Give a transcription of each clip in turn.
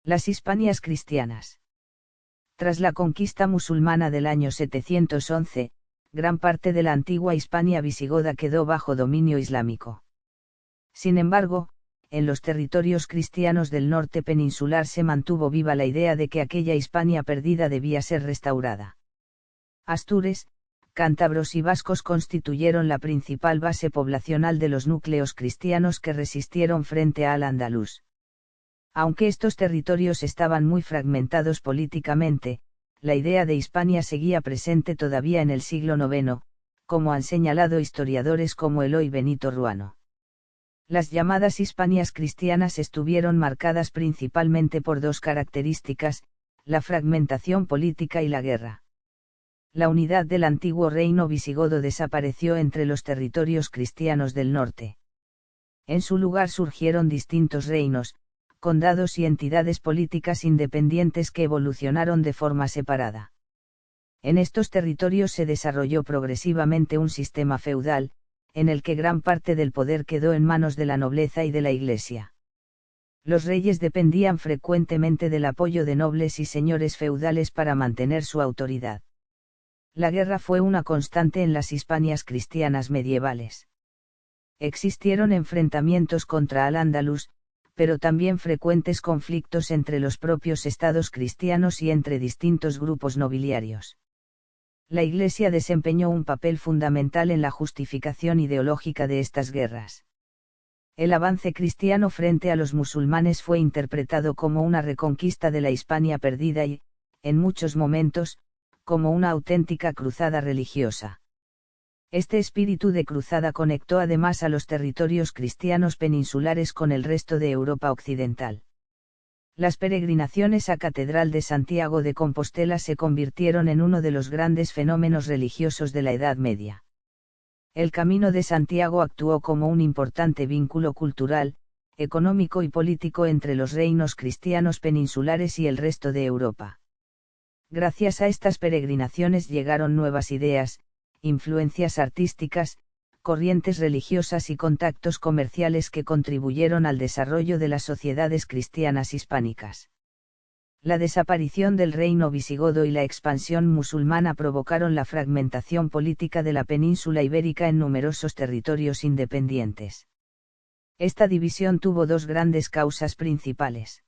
Las Hispanias cristianas. Tras la conquista musulmana del año 711, gran parte de la antigua Hispania visigoda quedó bajo dominio islámico. Sin embargo, en los territorios cristianos del norte peninsular se mantuvo viva la idea de que aquella Hispania perdida debía ser restaurada. Astures, cántabros y vascos constituyeron la principal base poblacional de los núcleos cristianos que resistieron frente al andaluz. Aunque estos territorios estaban muy fragmentados políticamente, la idea de Hispania seguía presente todavía en el siglo IX, como han señalado historiadores como Eloy Benito Ruano. Las llamadas Hispanias cristianas estuvieron marcadas principalmente por dos características, la fragmentación política y la guerra. La unidad del antiguo reino visigodo desapareció entre los territorios cristianos del norte. En su lugar surgieron distintos reinos, condados y entidades políticas independientes que evolucionaron de forma separada. En estos territorios se desarrolló progresivamente un sistema feudal, en el que gran parte del poder quedó en manos de la nobleza y de la Iglesia. Los reyes dependían frecuentemente del apoyo de nobles y señores feudales para mantener su autoridad. La guerra fue una constante en las Hispanias cristianas medievales. Existieron enfrentamientos contra al-Ándalus, pero también frecuentes conflictos entre los propios estados cristianos y entre distintos grupos nobiliarios. La Iglesia desempeñó un papel fundamental en la justificación ideológica de estas guerras. El avance cristiano frente a los musulmanes fue interpretado como una reconquista de la Hispania perdida y, en muchos momentos, como una auténtica cruzada religiosa. Este espíritu de cruzada conectó además a los territorios cristianos peninsulares con el resto de Europa occidental. Las peregrinaciones a Catedral de Santiago de Compostela se convirtieron en uno de los grandes fenómenos religiosos de la Edad Media. El Camino de Santiago actuó como un importante vínculo cultural, económico y político entre los reinos cristianos peninsulares y el resto de Europa. Gracias a estas peregrinaciones llegaron nuevas ideas, influencias artísticas, corrientes religiosas y contactos comerciales que contribuyeron al desarrollo de las sociedades cristianas hispánicas. La desaparición del reino visigodo y la expansión musulmana provocaron la fragmentación política de la península ibérica en numerosos territorios independientes. Esta división tuvo dos grandes causas principales.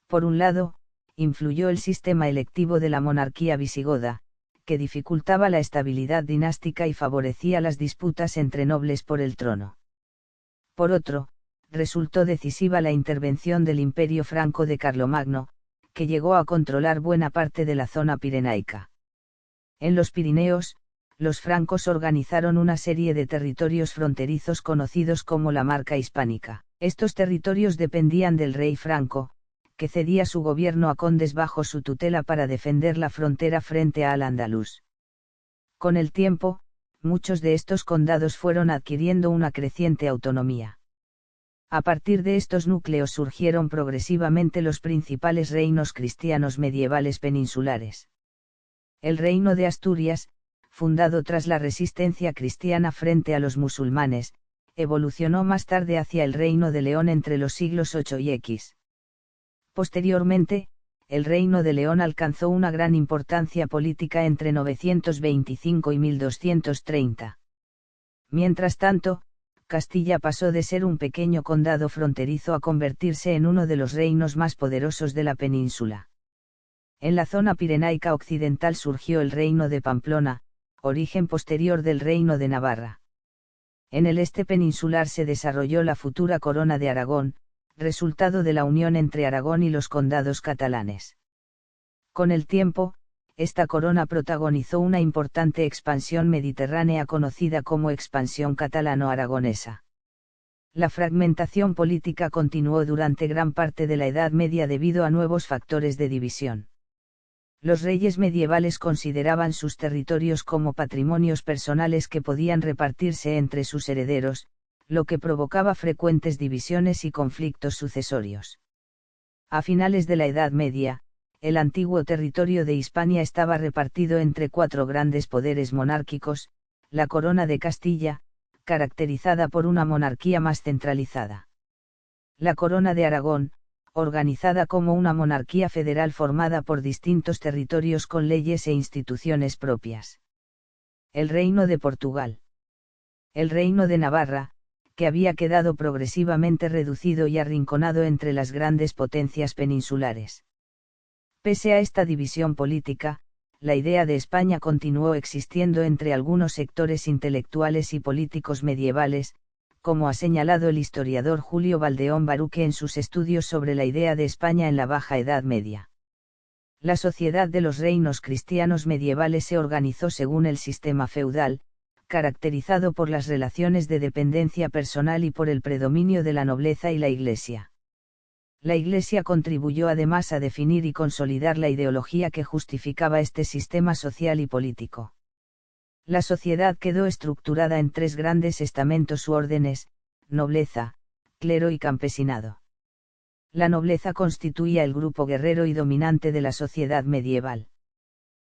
Por un lado, influyó el sistema electivo de la monarquía visigoda, que dificultaba la estabilidad dinástica y favorecía las disputas entre nobles por el trono. Por otro, resultó decisiva la intervención del Imperio Franco de Carlomagno, que llegó a controlar buena parte de la zona pirenaica. En los Pirineos, los francos organizaron una serie de territorios fronterizos conocidos como la Marca Hispánica. Estos territorios dependían del rey franco, que cedía su gobierno a condes bajo su tutela para defender la frontera frente al andaluz. Con el tiempo, muchos de estos condados fueron adquiriendo una creciente autonomía. A partir de estos núcleos surgieron progresivamente los principales reinos cristianos medievales peninsulares. El reino de Asturias, fundado tras la resistencia cristiana frente a los musulmanes, evolucionó más tarde hacia el reino de León entre los siglos VIII y X. Posteriormente, el Reino de León alcanzó una gran importancia política entre 925 y 1230. Mientras tanto, Castilla pasó de ser un pequeño condado fronterizo a convertirse en uno de los reinos más poderosos de la península. En la zona pirenaica occidental surgió el Reino de Pamplona, origen posterior del Reino de Navarra. En el este peninsular se desarrolló la futura Corona de Aragón, resultado de la unión entre Aragón y los condados catalanes. Con el tiempo, esta corona protagonizó una importante expansión mediterránea conocida como expansión catalano-aragonesa. La fragmentación política continuó durante gran parte de la Edad Media debido a nuevos factores de división. Los reyes medievales consideraban sus territorios como patrimonios personales que podían repartirse entre sus herederos, lo que provocaba frecuentes divisiones y conflictos sucesorios. A finales de la Edad Media, el antiguo territorio de Hispania estaba repartido entre cuatro grandes poderes monárquicos: la Corona de Castilla, caracterizada por una monarquía más centralizada; la Corona de Aragón, organizada como una monarquía federal formada por distintos territorios con leyes e instituciones propias. El Reino de Portugal. El Reino de Navarra, que había quedado progresivamente reducido y arrinconado entre las grandes potencias peninsulares. Pese a esta división política, la idea de España continuó existiendo entre algunos sectores intelectuales y políticos medievales, como ha señalado el historiador Julio Valdeón Baruque en sus estudios sobre la idea de España en la Baja Edad Media. La sociedad de los reinos cristianos medievales se organizó según el sistema feudal, caracterizado por las relaciones de dependencia personal y por el predominio de la nobleza y la Iglesia. La Iglesia contribuyó además a definir y consolidar la ideología que justificaba este sistema social y político. La sociedad quedó estructurada en tres grandes estamentos u órdenes: nobleza, clero y campesinado. La nobleza constituía el grupo guerrero y dominante de la sociedad medieval.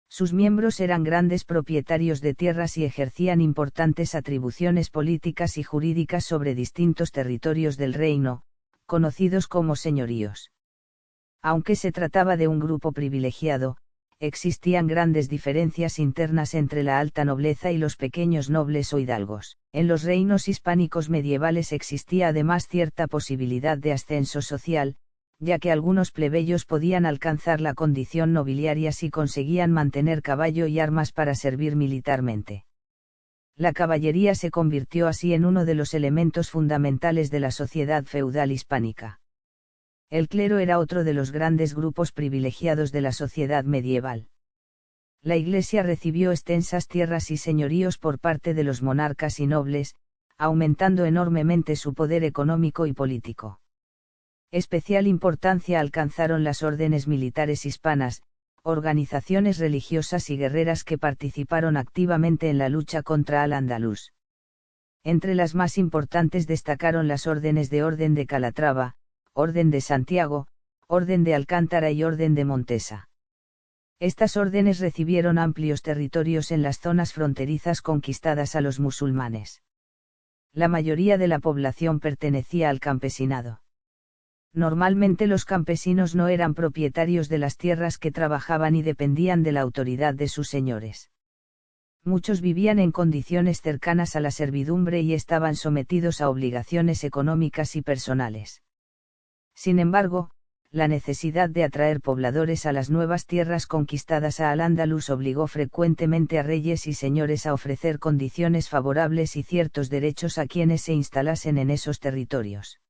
Sus miembros eran grandes propietarios de tierras y ejercían importantes atribuciones políticas y jurídicas sobre distintos territorios del reino, conocidos como señoríos. Aunque se trataba de un grupo privilegiado, existían grandes diferencias internas entre la alta nobleza y los pequeños nobles o hidalgos. En los reinos hispánicos medievales existía además cierta posibilidad de ascenso social, ya que algunos plebeyos podían alcanzar la condición nobiliaria si conseguían mantener caballo y armas para servir militarmente. La caballería se convirtió así en uno de los elementos fundamentales de la sociedad feudal hispánica. El clero era otro de los grandes grupos privilegiados de la sociedad medieval. La Iglesia recibió extensas tierras y señoríos por parte de los monarcas y nobles, aumentando enormemente su poder económico y político. Especial importancia alcanzaron las órdenes militares hispanas, organizaciones religiosas y guerreras que participaron activamente en la lucha contra Al-Ándalus. Entre las más importantes destacaron las órdenes de Orden de Calatrava, Orden de Santiago, Orden de Alcántara y Orden de Montesa. Estas órdenes recibieron amplios territorios en las zonas fronterizas conquistadas a los musulmanes. La mayoría de la población pertenecía al campesinado. Normalmente los campesinos no eran propietarios de las tierras que trabajaban y dependían de la autoridad de sus señores. Muchos vivían en condiciones cercanas a la servidumbre y estaban sometidos a obligaciones económicas y personales. Sin embargo, la necesidad de atraer pobladores a las nuevas tierras conquistadas a Al-Ándalus obligó frecuentemente a reyes y señores a ofrecer condiciones favorables y ciertos derechos a quienes se instalasen en esos territorios.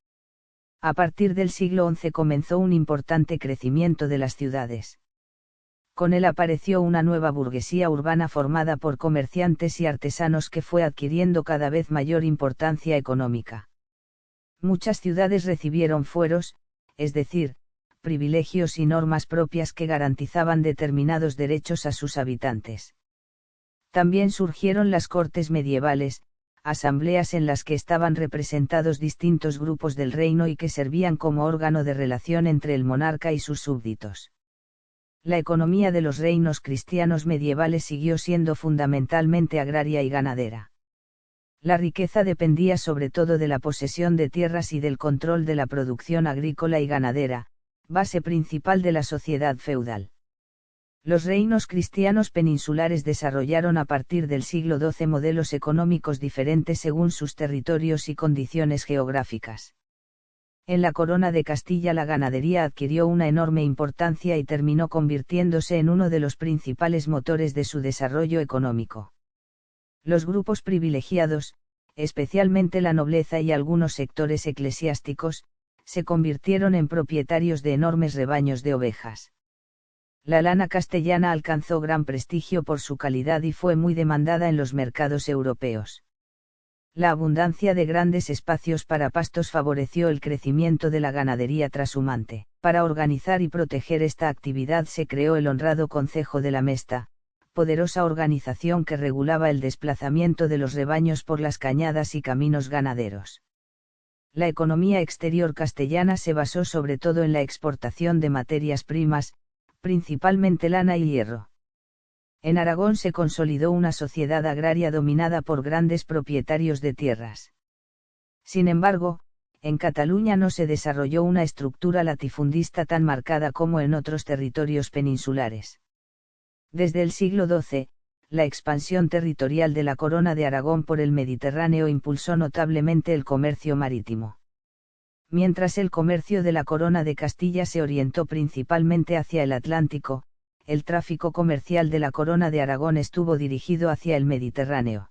A partir del siglo XI comenzó un importante crecimiento de las ciudades. Con él apareció una nueva burguesía urbana formada por comerciantes y artesanos que fue adquiriendo cada vez mayor importancia económica. Muchas ciudades recibieron fueros, es decir, privilegios y normas propias que garantizaban determinados derechos a sus habitantes. También surgieron las cortes medievales, asambleas en las que estaban representados distintos grupos del reino y que servían como órgano de relación entre el monarca y sus súbditos. La economía de los reinos cristianos medievales siguió siendo fundamentalmente agraria y ganadera. La riqueza dependía sobre todo de la posesión de tierras y del control de la producción agrícola y ganadera, base principal de la sociedad feudal. Los reinos cristianos peninsulares desarrollaron a partir del siglo XII modelos económicos diferentes según sus territorios y condiciones geográficas. En la Corona de Castilla la ganadería adquirió una enorme importancia y terminó convirtiéndose en uno de los principales motores de su desarrollo económico. Los grupos privilegiados, especialmente la nobleza y algunos sectores eclesiásticos, se convirtieron en propietarios de enormes rebaños de ovejas. La lana castellana alcanzó gran prestigio por su calidad y fue muy demandada en los mercados europeos. La abundancia de grandes espacios para pastos favoreció el crecimiento de la ganadería trashumante. Para organizar y proteger esta actividad se creó el honrado Concejo de la Mesta, poderosa organización que regulaba el desplazamiento de los rebaños por las cañadas y caminos ganaderos. La economía exterior castellana se basó sobre todo en la exportación de materias primas, principalmente lana y hierro. En Aragón se consolidó una sociedad agraria dominada por grandes propietarios de tierras. Sin embargo, en Cataluña no se desarrolló una estructura latifundista tan marcada como en otros territorios peninsulares. Desde el siglo XII, la expansión territorial de la Corona de Aragón por el Mediterráneo impulsó notablemente el comercio marítimo. Mientras el comercio de la Corona de Castilla se orientó principalmente hacia el Atlántico, el tráfico comercial de la Corona de Aragón estuvo dirigido hacia el Mediterráneo.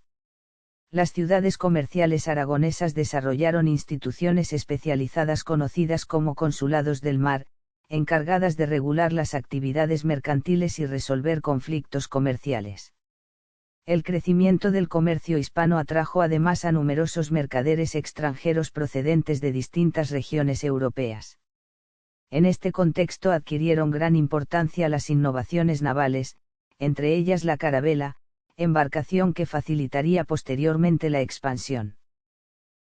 Las ciudades comerciales aragonesas desarrollaron instituciones especializadas conocidas como consulados del mar, encargadas de regular las actividades mercantiles y resolver conflictos comerciales. El crecimiento del comercio hispano atrajo además a numerosos mercaderes extranjeros procedentes de distintas regiones europeas. En este contexto adquirieron gran importancia las innovaciones navales, entre ellas la carabela, embarcación que facilitaría posteriormente la expansión.